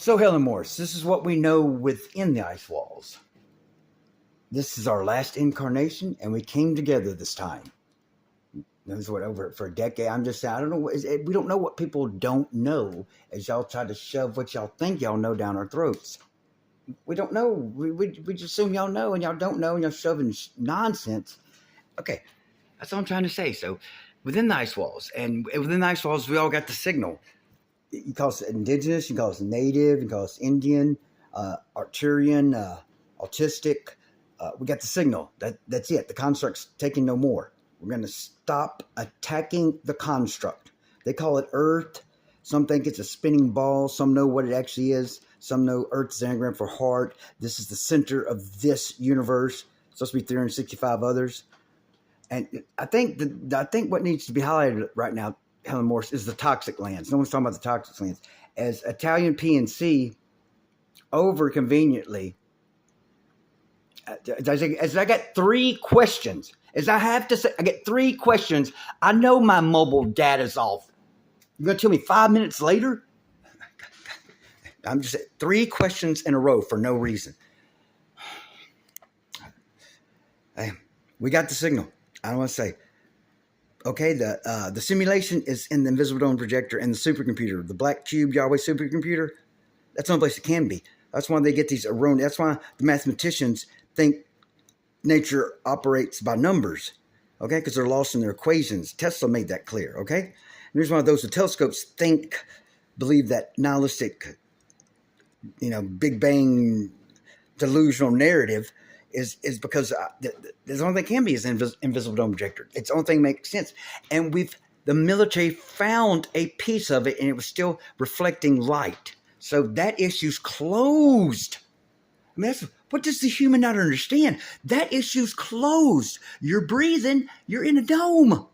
So, Helen Morse, this is what we know within the ice walls. This is our last incarnation, and we came together this time. Knows what, over for a decade. I'm just saying, I don't know. We don't know what people don't know as y'all try to shove what y'all think y'all know down our throats. We don't know. We just assume y'all know, and y'all don't know, and y'all shoving nonsense. Okay, that's all I'm trying to say. So, within the ice walls, and within the ice walls, we all got the signal. You call us indigenous, you call us native, you call us Indian, Arcturian, autistic. We got the signal. That's it. The construct's taking no more. We're going to stop attacking the construct. They call it Earth. Some think it's a spinning ball. Some know what it actually is. Some know Earth is an anagram for heart. This is the center of this universe. It's supposed to be 365 others. And I think what needs to be highlighted right now, Helen Morse, is the toxic lands. No one's talking about the toxic lands. As Italian PNC over conveniently, as I got three questions, as I have to say, I get three questions. I know my mobile data's off. You're going to tell me 5 minutes later? I'm just saying, three questions in a row for no reason. Hey, we got the signal. I don't want to say. Okay, the simulation is in the invisible dome projector and the supercomputer, the black cube Yahweh supercomputer. That's the only place it can be. That's why they get these erroneous. That's why the mathematicians think nature operates by numbers. Okay, because they're lost in their equations. Tesla made that clear. Okay, and here's why those with telescopes believe that nihilistic, Big Bang delusional narrative is because the only thing can be is invisible dome projector. It's the only thing that makes sense. And the military found a piece of it, and it was still reflecting light. So that issue's closed. I mean, what does the human not understand? That issue's closed. You're breathing. You're in a dome.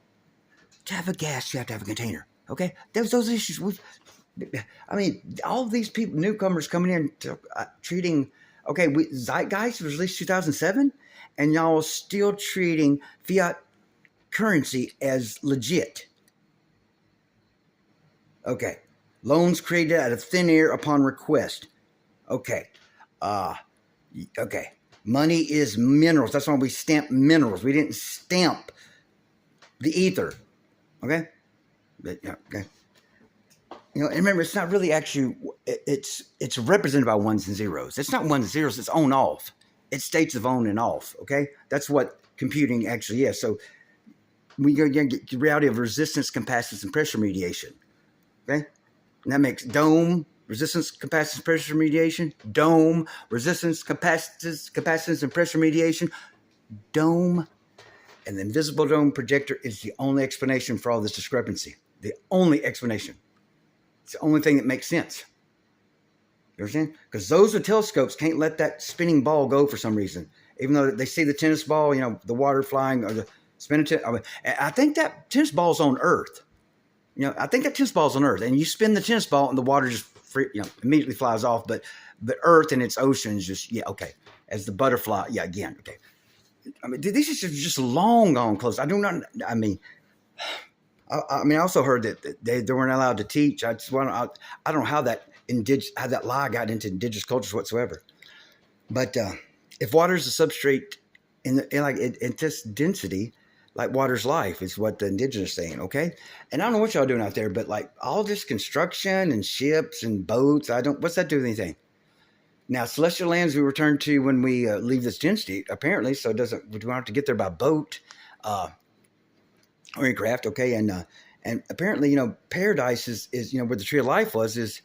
To have a gas, you have to have a container. Okay, those issues. All these people, newcomers coming in, treating. Okay, Zeitgeist was released 2007, and y'all still treating fiat currency as legit. Okay, loans created out of thin air upon request. Okay, money is minerals. That's why we stamp minerals. We didn't stamp the ether. Okay, okay. And remember, it's not really actually, it's represented by ones and zeros. It's not ones and zeros, it's on off. It's states of on and off, okay? That's what computing actually is. So we get the reality of resistance, capacitance, and pressure mediation, okay? And that makes dome, resistance, capacitance, pressure mediation, dome, resistance, capacitance, and pressure mediation, dome, and the invisible dome projector is the only explanation for all this discrepancy. The only explanation. It's the only thing that makes sense. You understand? Because those with telescopes can't let that spinning ball go for some reason. Even though they see the tennis ball, the water flying, or the spinning tennis. I think that tennis ball's on Earth. I think that tennis ball's on Earth. And you spin the tennis ball and the water just immediately flies off. But the Earth and its oceans just, okay. As the butterfly, again, okay. These are just long gone close. I also heard that they weren't allowed to teach. I don't know how that lie got into indigenous cultures whatsoever. But if water is a substrate in just density, like water's life is what the indigenous saying. Okay, and I don't know what y'all doing out there, but like all this construction and ships and boats, what's that do with anything? Now, celestial lands we return to when we leave this density, apparently. So we don't have to get there by boat. Or aircraft, okay, and apparently, paradise is where the tree of life was, is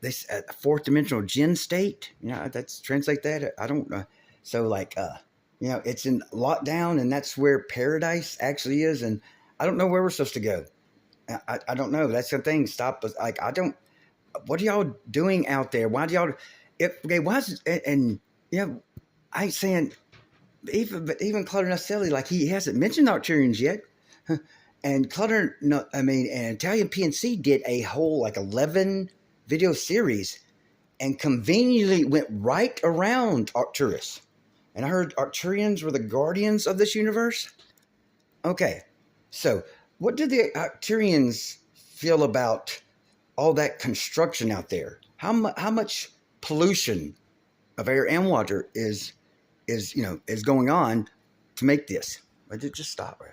this fourth dimensional Jinn state. That's translate that. I don't know. So it's in lockdown, and that's where paradise actually is. And I don't know where we're supposed to go. I don't know. That's the thing. Stop us. What are y'all doing out there? Why do y'all? Why is it? And I ain't saying even Claudio Naselli, he hasn't mentioned Arcturians yet. And and Italian PNC did a whole 11 video series and conveniently went right around Arcturus. And I heard Arcturians were the guardians of this universe. Okay, so what did the Arcturians feel about all that construction out there? how much pollution of air and water is going on to make this? But it just stop right.